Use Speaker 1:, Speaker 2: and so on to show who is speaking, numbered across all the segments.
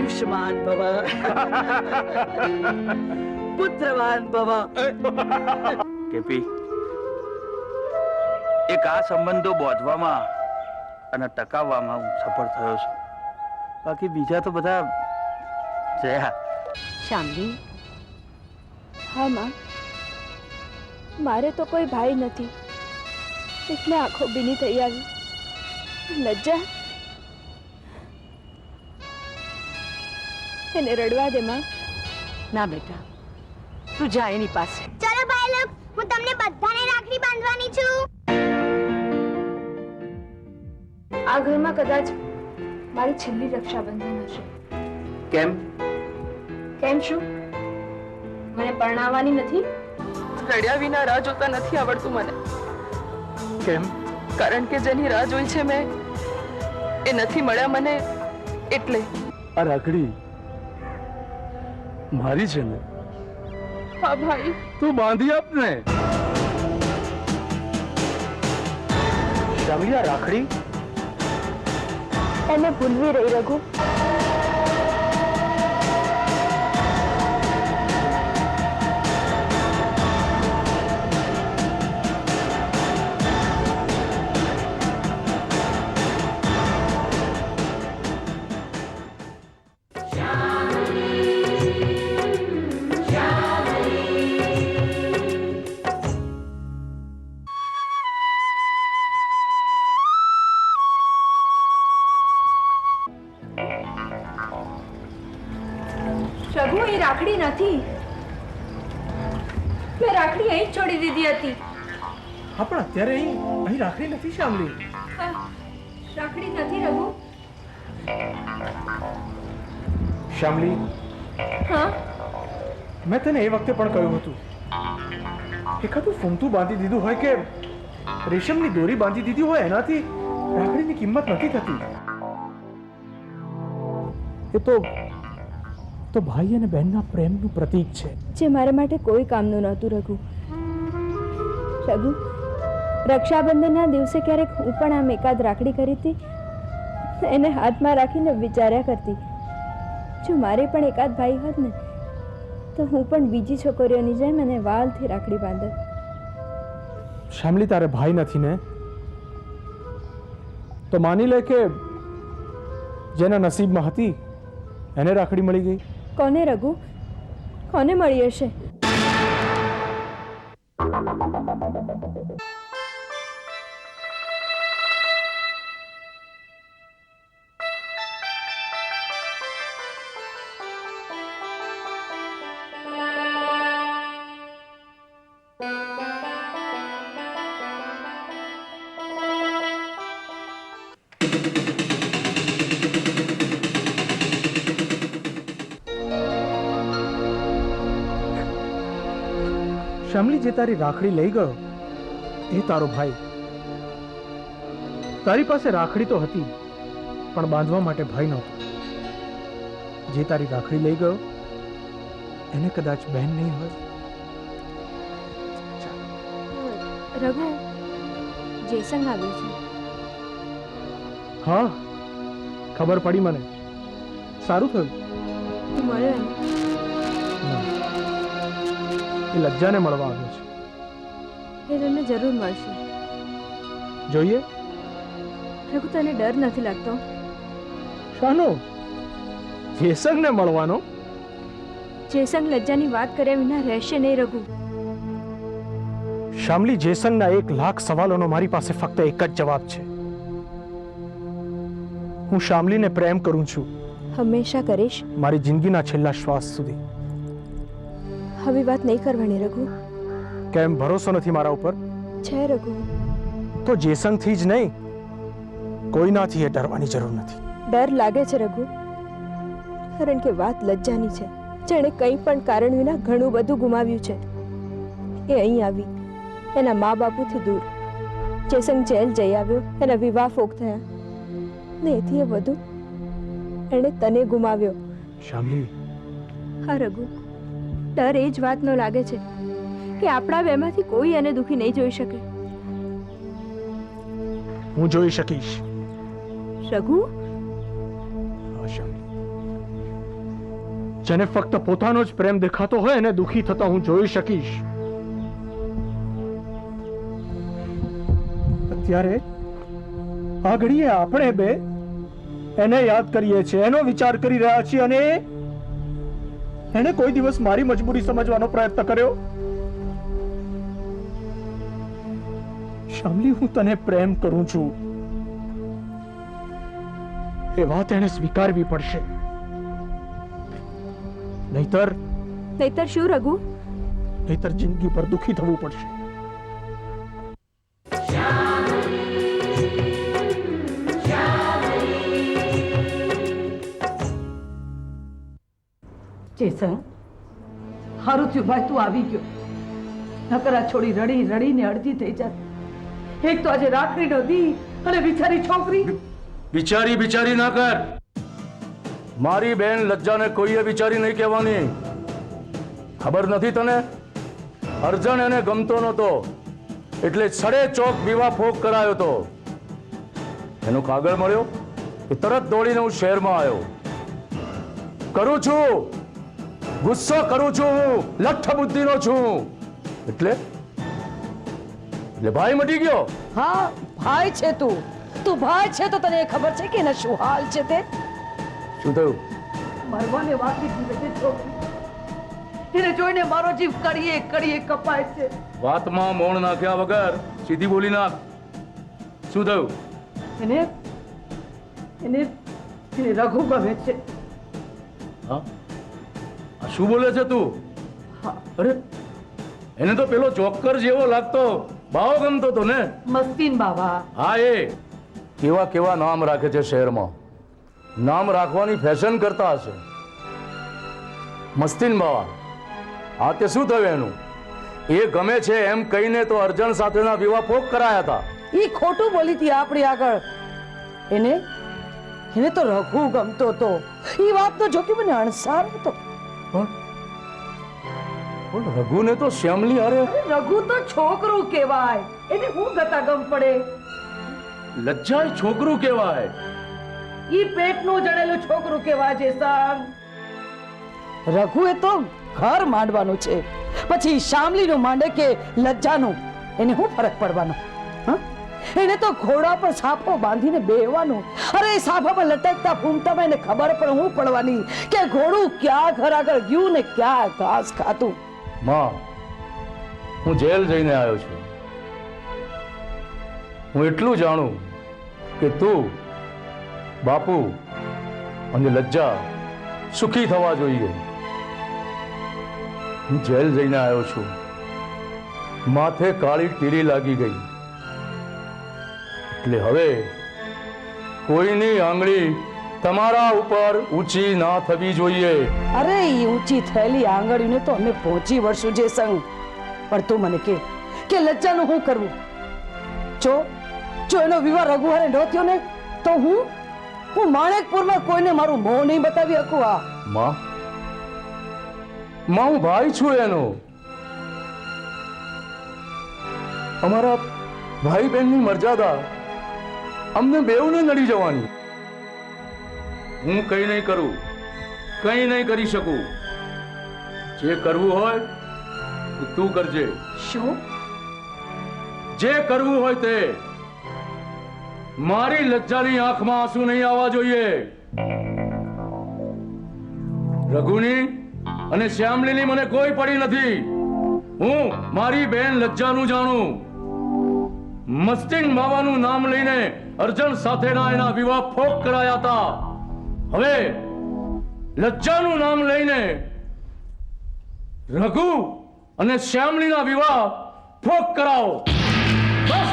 Speaker 1: આયુષ્માન ભવ પુત્રવાન ભવ.
Speaker 2: કેપી, એક આ સંબંધો બોધવામાં અને ટકાવવામાં હું સફળ થયો છું. બાકી બીજા તો બધા જયા.
Speaker 3: શામલી. હા માં, મારે તો કોઈ ભાઈ નથી એટલે આંખો ભીની થઈ આવી. લજ્જા, એને રડવા દે માં.
Speaker 4: ના બેટા, તું જા એની પાસે.
Speaker 5: ચલો ભાઈ લોગ, હું તમને બધાને રાખડી બાંધવાની છું.
Speaker 3: આ ઘરમાં કદાચ મારી છેલ્લી રક્ષાબંધન હશે.
Speaker 2: કેમ?
Speaker 3: કેમ શું? મને પરણાવવાની નથી?
Speaker 6: રડ્યા વિના રાહ જોતા નથી આવડતું મને.
Speaker 2: કેમ?
Speaker 6: કારણ કે જેની રાહ જોઈ છે મેં, એ નથી મળ્યા મને એટલે.
Speaker 7: આ રાખડી મારી છે ને?
Speaker 6: હા ભાઈ.
Speaker 7: તું બાંધી આપ ને.
Speaker 2: શામલી, આ રાખડી
Speaker 3: એને ભૂલવી રહી રઘુ. રઘુ, એ રાખડી નથી. મેં રાખડી અહીં જ છોડી દીધી હતી.
Speaker 7: હા, પણ અત્યારે અહીં રાખડી નથી શામલી.
Speaker 3: રાખડી નથી રઘુ.
Speaker 7: શામલી,
Speaker 3: હા,
Speaker 7: મેં તને એ વખતે પણ કહ્યું હતું, એકાદું ફૂમતું બાંધી દીધું હોય કે રેશમની દોરી બાંધી દીધી હોય, એનાથી રાખડીની કિંમત નથી થતી. એ તો ભાઈ અને બહેનના પ્રેમનું પ્રતીક છે,
Speaker 3: જે મારા માટે કોઈ કામનું નહોતું રઘુ. રઘુ, રક્ષાબંધનના દિવસે ક્યારેક હું પણ આમ એકાદ રાખડી કરી હતી, એને હાથમાં રાખીને વિચાર્યા કરતી, જો મારે પણ એકાદ ભાઈ હોત ને તો હું પણ બીજી છોકરીઓની જેમ એને વાલથી રાખડી બાંધત.
Speaker 7: શામલી, તારે ભાઈ નથી ને? તો માની લે કે જેના નસીબમાં હતી એને રાખડી મળી ગઈ.
Speaker 3: કોને રઘુ? કોને મળી હશે?
Speaker 7: શામલી, જે તારી રાખડી લઈ ગયો એ તારો ભાઈ. તારી પાસે રાખડી તો હતી પણ બાંધવા માટે ભાઈ નહોતો. જે તારી રાખડી લઈ ગયો એને કદાચ બહેન નહીં હોય.
Speaker 3: રઘુ, જેસંગ આવ્યું છે.
Speaker 7: હા, ખબર પડી મને. સારું થયું.
Speaker 3: તું મળ્યો એને?
Speaker 7: ના, એ લજ્જાને મળવા આવ્યો છે.
Speaker 3: એ તમને જરૂર મળશે.
Speaker 7: જોઈએ.
Speaker 3: રઘુ, તને ડર નથી લાગતો?
Speaker 7: શાનો? જેસંગને મળવાનો?
Speaker 3: જેસંગ લજ્જાની વાત કર્યા વિના રહેશે નહીં રઘુ.
Speaker 7: શામલી, જેસંગના 1,00,000 સવાલોનો મારી પાસે ફક્ત એક જ જવાબ છે. હું શામલીને પ્રેમ કરું છું.
Speaker 3: હંમેશા કરીશ.
Speaker 7: મારી જિંદગીના છેલ્લા શ્વાસ સુધી.
Speaker 3: હવે વાત નહીં કરવાની રઘુ.
Speaker 7: કેમ, ભરોસો નથી મારા ઉપર?
Speaker 3: છે રઘુ.
Speaker 7: તો જેસંગથી જ નહીં, કોઈનાથી એ ડરવાની જરૂર નથી.
Speaker 3: ડર લાગે છે રઘુ, કારણ કે વાત લજ્જાની છે. જેણે કંઈ પણ કારણ વિના ઘણું બધું ગુમાવ્યું છે. એ અહીં આવી એના મા બાપુથી દૂર. જેસંગ જેલ જઈ આવ્યો, એના વિવાહ ફોક થયા ને એથી એ વધુ એણે તને ગુમાવ્યો.
Speaker 7: શામલી.
Speaker 3: હા રઘુ, ડર એ જ વાતનો લાગે છે કે આપણા બેમાંથી કોઈ એને દુખી નહીં જોઈ શકે.
Speaker 7: હું જોઈ શકીશ.
Speaker 3: રઘુ,
Speaker 7: હા શામલી, જેને ફક્ત પોતાનો જ પ્રેમ દેખાતો હોય એને દુખી થતા હું જોઈ શકીશ. અત્યારે આ ઘડીએ આપણે બે એને યાદ કરીએ છીએ, એનો વિચાર કરી રહ્યા છીએ, અને એને કોઈ દિવસ મારી મજબૂરી સમજવાનો પ્રયત્ન કર્યો? શામલી, હું તને પ્રેમ કરું છું એ વાત એને સ્વીકારવી પડશે. નહીતર
Speaker 3: શું રઘુ?
Speaker 7: નહીતર જિંદગી પર દુખી થવું પડશે.
Speaker 4: જેસન, હારું થયું ભાઈ તું આવી ગયો. નકરા છોડી રડી રડીને અડધી થઈ જાત. એક તો આજે રાખડીનો દી અને બિચારી છોકરી.
Speaker 8: બિચારી ના કર. મારી બેન લજ્જાને કોઈએ બિચારી નહીં કહેવાની. ખબર નથી તને? અર્જણ એને ગમતો નહોતો એટલે સડે ચોક વિવાહ ફોક કરાયો તો. એનો કાગળ મળ્યો એ તરત દોડીને હું શહેરમાં આવ્યો. કરું છું, ગુસ્સો કરું છું, હું લઠ્ઠ બુદ્ધિનો છું. એટલે ભાઈ મટી ગયો.
Speaker 4: હા ભાઈ છે તું ભાઈ છે તો તને ખબર છે કે એના શું હાલ છે તે?
Speaker 8: શું થયું?
Speaker 4: મરવાને વાકી જીવે છે છોકરી. એને જોઈને મારો જીવ કડીએ કપાય છે.
Speaker 8: વાતમાં મોણ નાખ્યા વગર સીધી બોલી નાખ. શું થયું?
Speaker 4: એને રઘુ ગમે છે.
Speaker 8: હા, આ શું બોલે છે તું? અરે એને તો પેલો ચોક્કર જેવો લાગતો બાવો ગમતો તો ને?
Speaker 4: મસ્તીન બાવા.
Speaker 8: હા, એ કેવા નામ રાખે છે શહેરમાં. નામ રાખવાની ફેશન કરતા હશે. મસ્તીન બાવા. હા, તે શું થયું એનું? એ ગમે છે એમ કહીને તો અર્જણ સાથેના વિવાહ ફોક કરાયા હતા.
Speaker 4: ઈ ખોટું બોલી હતી આપણી આગળ. એને તો રઘુ ગમતો હતો. ઈ વાત તો જો કે મને અણસાર હતો.
Speaker 8: પણ રઘુને તો શ્યામલી હારે.
Speaker 4: રઘુ તો છોકરું કહેવાય. એને હું ગતા ગમ પડે.
Speaker 8: લજ્જાય છોકરું કહેવાય.
Speaker 4: ઈ પેટનું જડેલું છોકરું કહેવાય છે સામ. રઘુ એ તો ઘર માંડવાનું છે, પછી શામલીનું માંડે કે લજ્જાનું. એને શું ફરક પડવાનો? એને તો ઘોડા પર સાફો બાંધીને બેહવાનું. અરે સાફામાં લટકતા ફૂમતામાં એને ખબર પણ હું પડવાની કે ઘોડું ક્યાં ઘર આગળ ગયું ને ક્યાં ઘાસ ખાતું.
Speaker 8: માં, હું જેલ જઈને આવ્યો છું. હું એટલું જાણું કે તું, બાપુ અને લજ્જા સુખી થવા જોઈએ. હું જેલ જઈને આવ્યો છું. માથે કાળી ટીરી લાગી ગઈ એટલે હવે કોઈની આંગળી તમારા ઉપર ઊંચી ના થવી જોઈએ.
Speaker 4: અરે ઈ ઊંચી થયેલી આંગળીને તો અમે પહોંચી વળશું જે સંગ. પણ તું મને કે લજ્જાનું શું કરવું? જો એનો વિવાહ રઘુ હારે ન થયો ને તો હું માણેકપુરમાં કોઈને મારું મોં નહીં બતાવી શકું.
Speaker 8: માં, હું ભાઈ છું એનો. અમારા ભાઈ બહેનની મર્યાદા અમને બેઉને નડી જવાની. હું કંઈ નહીં કરું, કંઈ નહીં કરી શકું. જે કરવું હોય તું કરજે.
Speaker 4: શું?
Speaker 8: જે કરવું હોય તે. મારી લજ્જાની આંખમાં આંસુ નહીં આવવા જોઈએ. રઘુની અને શ્યામલીની મને કોઈ પડી નથી. હું મારી બેન લજ્જાનું જાણું. મસ્તીન બાવાનું નામ લઈને અર્જણ સાથેના એના વિવાહ ફોક કરાયા હતા. હવે લજ્જાનું નામ લઈને રઘુ અને શ્યામલીના વિવાહ ફોક કરાવો. બસ.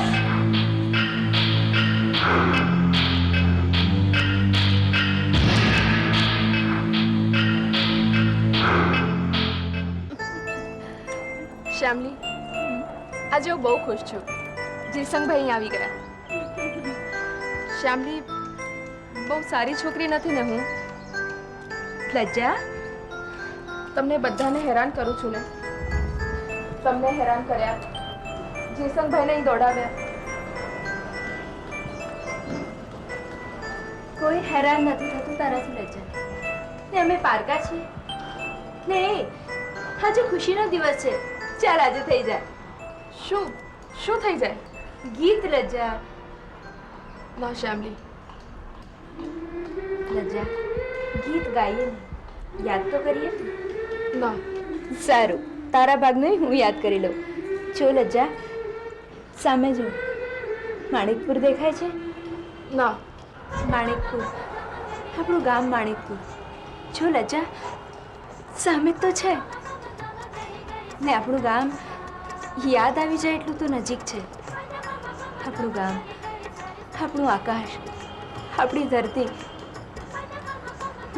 Speaker 6: શ્યામલી, આજે હું બહુ ખુશ છું. જેસંગભાઈ અહીં આવી ગયા. શ્યામલી, બહુ સારી છોકરી નથી ને હું?
Speaker 3: લજ્જા,
Speaker 6: તમને બધાને હેરાન કરું છું ને? તમને હેરાન કર્યા, જેસંગભાઈને અહીં દોડાવ્યા.
Speaker 3: કોઈ હેરાન નથી થતું તારાથી લજ્જા. ને અમે પારકા છીએ. ને આજે ખુશીનો દિવસ છે, ચાલ આજે થઈ જાય.
Speaker 6: શું શું થઈ જાય?
Speaker 3: ગીત લજ્જા.
Speaker 6: ના શ્યામલી,
Speaker 3: લજ્જા ગીત ગાઈએ ને, યાદ તો કરીએ.
Speaker 6: ના.
Speaker 3: સારું, તારા ભાગનું હું યાદ કરી લઉં. જો લજ્જા, સામે જો, માણેકપુર દેખાય છે?
Speaker 6: ના.
Speaker 3: માણેકપુર, આપણું ગામ માણેકપુર. જો લજ્જા, સામે તો છે ને. આપણું ગામ યાદ આવી જાય એટલું તો નજીક છે. આપણું ગામ, આપણું આકાશ, આપણી ધરતી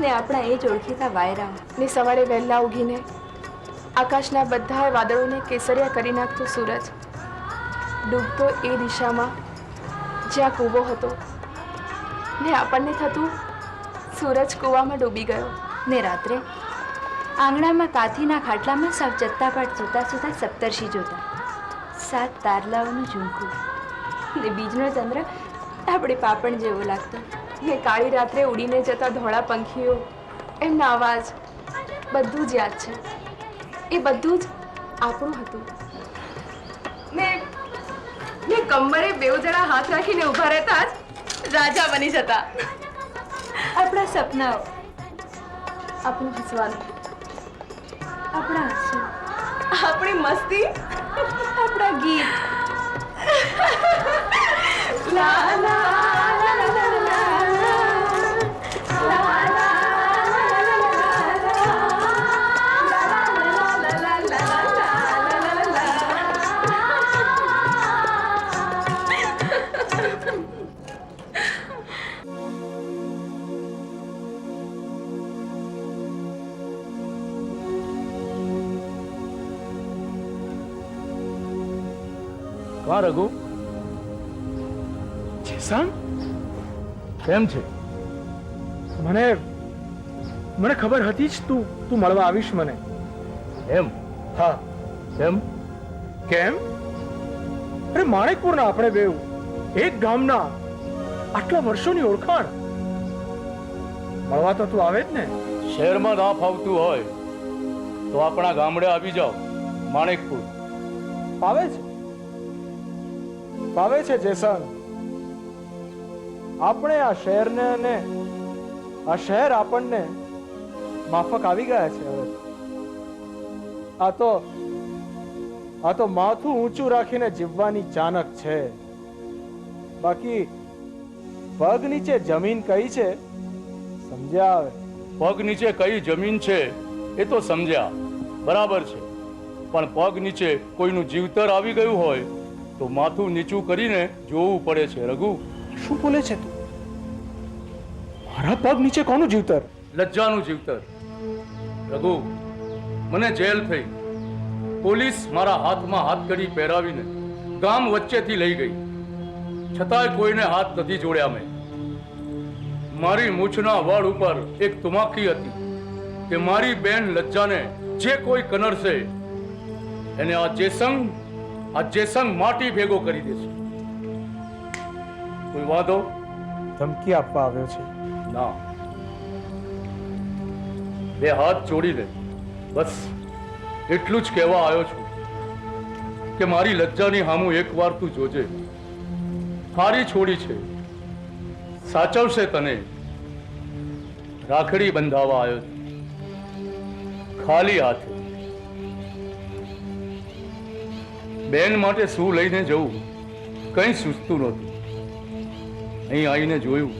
Speaker 3: ને આપણા એ જ ઓળખીતા વાયરાઓ.
Speaker 6: ને સવારે વહેલા ઉગીને આકાશના બધા વાદળોને કેસરિયા કરી નાખતો સૂરજ, ડૂબતો એ દિશામાં જ્યાં કૂવો હતો, ને આપણને થતું સૂરજ કૂવામાં ડૂબી ગયો.
Speaker 3: ને રાત્રે આંગણામાં કાથીના ખાટલામાં સાવ ચત્તાપાટ સૂતા સૂતા સપ્તર્ષિ જોતા. 7 તારલાઓનું ઝુમખું ને બીજનો ચંદ્ર આપણે પાપણ જેવો લાગતો.
Speaker 6: ને કાળી રાત્રે ઉડીને જતા ધોળા પંખીઓ, એમના અવાજ, બધું જ યાદ છે. એ બધું જ આપણું હતું. ને કમરે બેઉ જણા હાથ રાખીને ઊભા રહેતા જ રાજા બની જતા.
Speaker 3: આપણા સપનાઓ,
Speaker 6: આપણું હસવાનું,
Speaker 3: આપણા આંસુ,
Speaker 6: આપણી મસ્તી,
Speaker 3: આપણા ગીત.
Speaker 6: લા લા લા લા લા લા.
Speaker 8: વાહ રઘુ,
Speaker 7: જેસંગ,
Speaker 8: કેમ છે?
Speaker 7: મને ખબર હતી જ તું મળવા આવીશ મને.
Speaker 8: એમ?
Speaker 7: હા.
Speaker 8: કેમ?
Speaker 7: કેમ? અરે માણેકપુરના આપણે બેવ એક ગામના, આટલા વર્ષોની ઓળખાણ. મળવા તો તું આવે જ ને.
Speaker 8: શહેરમાં ના ફાવતું હોય તો આપણા ગામડે આવી જાઓ, માણેકપુર.
Speaker 7: ફાવે છે જેસંગ. આપણે આ શહેરને અને આ શહેર આપણને માફક આવી ગયા છે હવે. આ તો માથું ઊંચું રાખીને જીવવાની ચાનક છે. બાકી પગ નીચે જમીન કઈ છે સમજ્યા આવે.
Speaker 8: પગ નીચે કઈ જમીન છે એ તો સમજ્યા, બરાબર છે. પણ પગ નીચે કોઈનું જીવતર આવી ગયું હોય તો માથું નીચું કરીને જોવું પડે છે. રઘુ,
Speaker 7: શું બોલે છે તું? મારા પગ નીચે કોનું જીવતર?
Speaker 8: લજ્જાનું જીવતર. રઘુ, મને જેલ થઈ. પોલીસ મારા હાથમાં હાથકડી પહેરાવીને ગામ વચ્ચેથી લઈ ગઈ, છતાંય કોઈને હાથ નથી જોડ્યા મેં. મારી મૂછના વાળ ઉપર એક તુમાખી હતી કે મારી બેન લજ્જાને જે કોઈ કનરશે એને આ જેસંગ માટી ભેગો કરી દેશે. કોઈ વાંધો?
Speaker 7: ધમકી આપવા આવ્યો છે?
Speaker 8: ના, બે હાથ જોડીને બસ એટલું જ કહેવા આવ્યો છું કે મારી લજ્જાની હામું એકવાર તું જોજે. હારી છોડી છે, સાચવશે તને. રાખડી બંધાવા આવ્યો છું, ખાલી હાથે. બેન માટે શું લઈને જવું કંઈ સૂચતું નહોતું. અહીં આવીને જોયું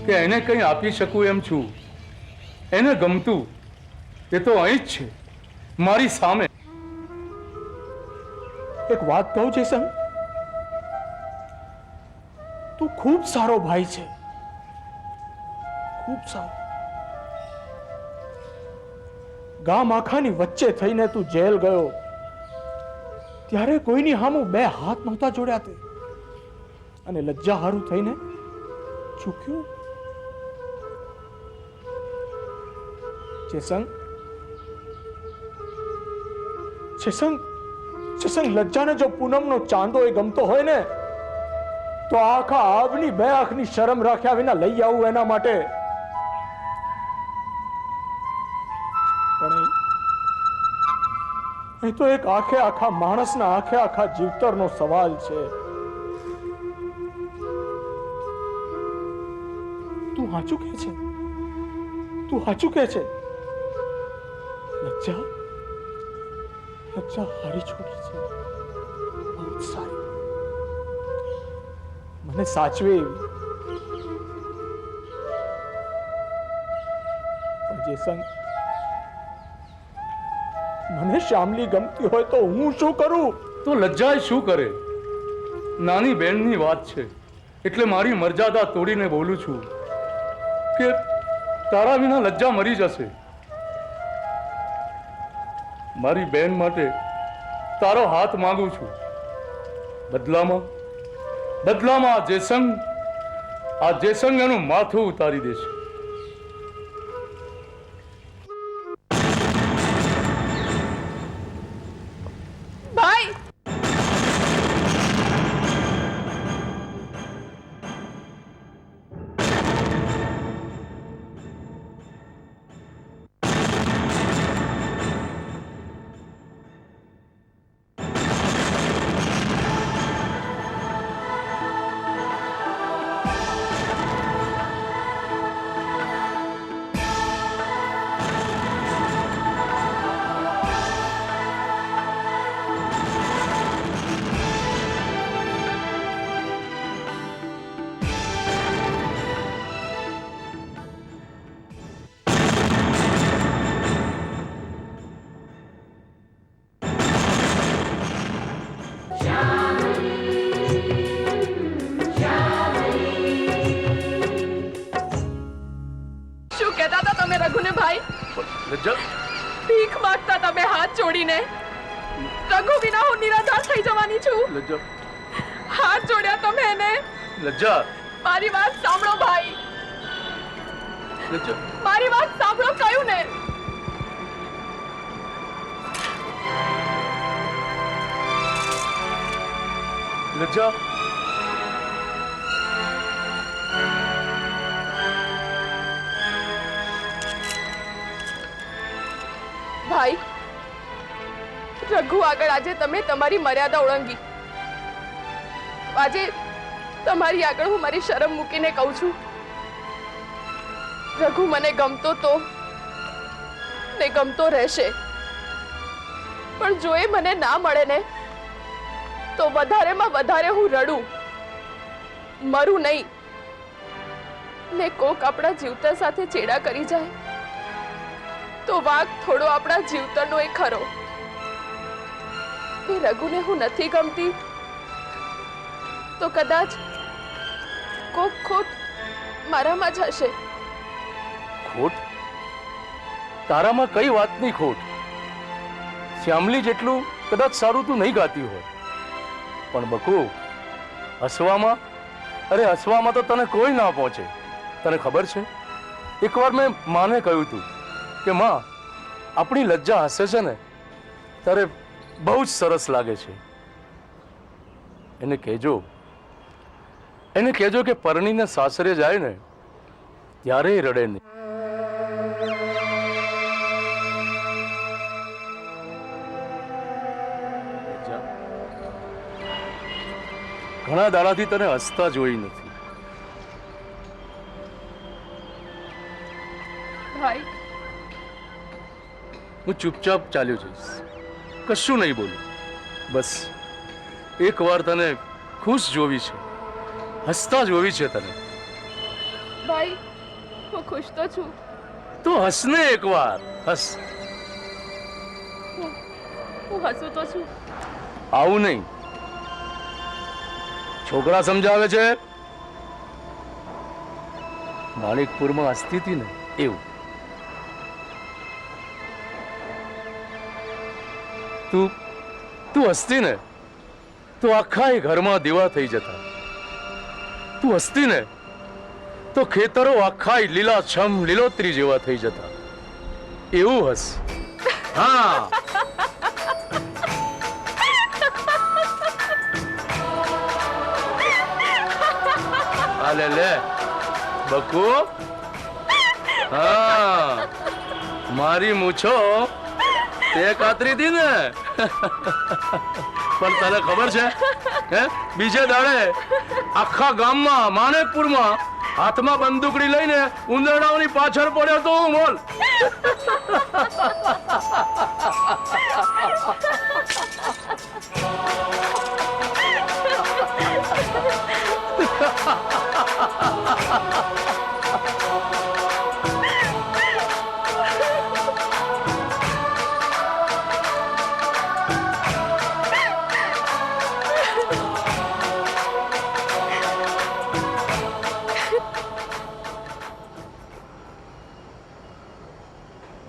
Speaker 8: કે એને કંઈ આપી શકું એમ છું. એને ગમતું એ તો અહીં જ છે, મારી સામે.
Speaker 7: એક વાત કહું જેસંગ, તું ખૂબ સારો ભાઈ છે, ખૂબ સારો. ગામ આખાની વચ્ચે થઈને તું જેલ ગયો ત્યારે કોઈની હામું બે હાથ નહોતા જોડ્યા તે, અને લજ્જા હારું થઈને ચૂક્યું. જેસંગ, લજ્જાને જો પૂનમનો ચાંદો એ ગમતો હોય ને તો આખા આબની બે આંખની શરમ રાખ્યા વિના લઈ આવું એના માટે. પણ એ તો એક આખે આખા માણસના આખે આખા જીવતરનો સવાલ છે. તું સાચું કે છે? તું સાચું કે છે? લજ્જા હારી છોડી છે, બહુ સારી, મને સાચવે એવી. પણ જે સંગ મને શ્યામલી ગમતી હોય તો હું શું કરું?
Speaker 8: તો લજ્જા શું કરે? નાની બહેનની વાત છે એટલે મારી મર્યાદા તોડીને બોલું છું કે તારા વિના લજ્જા મરી જશે. મારી બહેન માટે તારો હાથ માંગુ છું. બદલામાં આ જેસંગ એનું માથું ઉતારી દેશે.
Speaker 6: ભાઈ શું કહેતા હતા તમે રઘુને ભાઈ?
Speaker 8: લજ્જા
Speaker 6: ભીખ માંગતા તમે હાથ જોડીને. રઘુ વિના હું નિરાધાર થઈ જવાની છું.
Speaker 8: લજ્જા
Speaker 6: હાથ જોડ્યા તમે એને.
Speaker 8: લજ્જા
Speaker 6: મારી વાત સાંભળો ભાઈ,
Speaker 8: લજ્જા
Speaker 6: મારી વાત સાંભળો કહ્યું ને.
Speaker 8: લજ્જા
Speaker 6: ભાઈ રઘુ આગળ આજે તમે તમારી મર્યાદા ઓળંગી. આજે તમારી આગળ હું મારી શરમ મૂકીને કહું છું, રઘુ મને ગમતો તો ને ગમતો રહેશે, પણ જો એ મને ના મળે ને તો વધારેમાં વધારે હું રડું, મરું નહીં. ને કોક આપણા જીવતર સાથે ચેડા કરી જાય તો વાંક થોડો આપણા જીવતરનો એ ખરો. એ રઘુને હું નથી ગમતી તો કદાચ કોક ખોટ મારામાં જ હશે.
Speaker 8: ખોટ? તારામાં કઈ વાતની ખોટ? શ્યામલી જેટલું કદાચ સારું તું નહીં ગાતી હોય, પણ બકુ હસવામાં, અરે હસવામાં તો તને કોઈ ના પહોંચે. તને ખબર છે, એકવાર મેં માને કહ્યું હતું કે માં, આપણી લજ્જા હસે છે ને ત્યારે બહુ જ સરસ લાગે છે. એને કહેજો કે પરણીને સાસરે જાય ને ત્યારે રડે નહીં. ઘણા દાડાથી તને હસતા જોઈ નથી.
Speaker 6: ભાઈ
Speaker 8: હું ચૂપચાપ ચાલ્યો જઈશ, કશું નહીં બોલું. બસ એકવાર તને ખુશ જોવી છે, હસતા જોવી છે તને.
Speaker 6: ભાઈ હું ખુશ તો છું.
Speaker 8: તો હસને એકવાર, હસ.
Speaker 6: હું હસું તો છું.
Speaker 8: આવું નહીં, છોકરા સમજાવે છે. માણિકપુરમાં હસતી હતી ને એવું. તું હસતી ને તો આખા એ ઘરમાં દીવા થઈ જતા. તું હસતી ને તો ખેતરો આખા લીલાછમ લીલોતરી જેવા થઈ જતા. એવું હસ. હા, લે લે બકુ. હા, મારી મૂછો તે કાતરી હતી ને પણ તને ખબર છે હે બીજે દાડે આખા ગામમાં માણેકપુરમાં હાથમાં બંદૂકડી લઈને ઉંદરડાઓની પાછળ પડ્યો તો હું બોલ.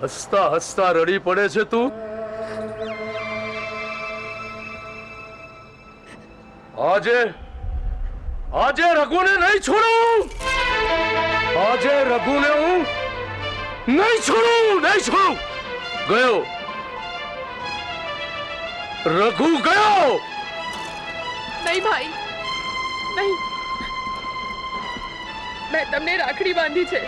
Speaker 8: હસતા હસતા રડી પડે છે તું. આજે આજે રઘુને નહીં છોડું. આજે રઘુને હું નહીં છોડું. ગયો રઘુ ગયો.
Speaker 6: નહીં ભાઈ, નહીં. મેં તમને રાખડી બાંધી છે.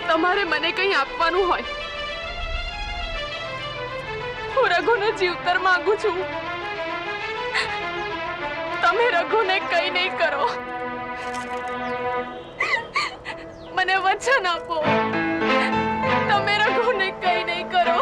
Speaker 6: તમારે મને કંઈ આપવાનું હોય, હું રઘુનો જીવતર માંગુ છું. તમે રઘુને કંઈ નહીં કરો. મને વચન આપો, તમે રઘુને કંઈ નહીં કરો.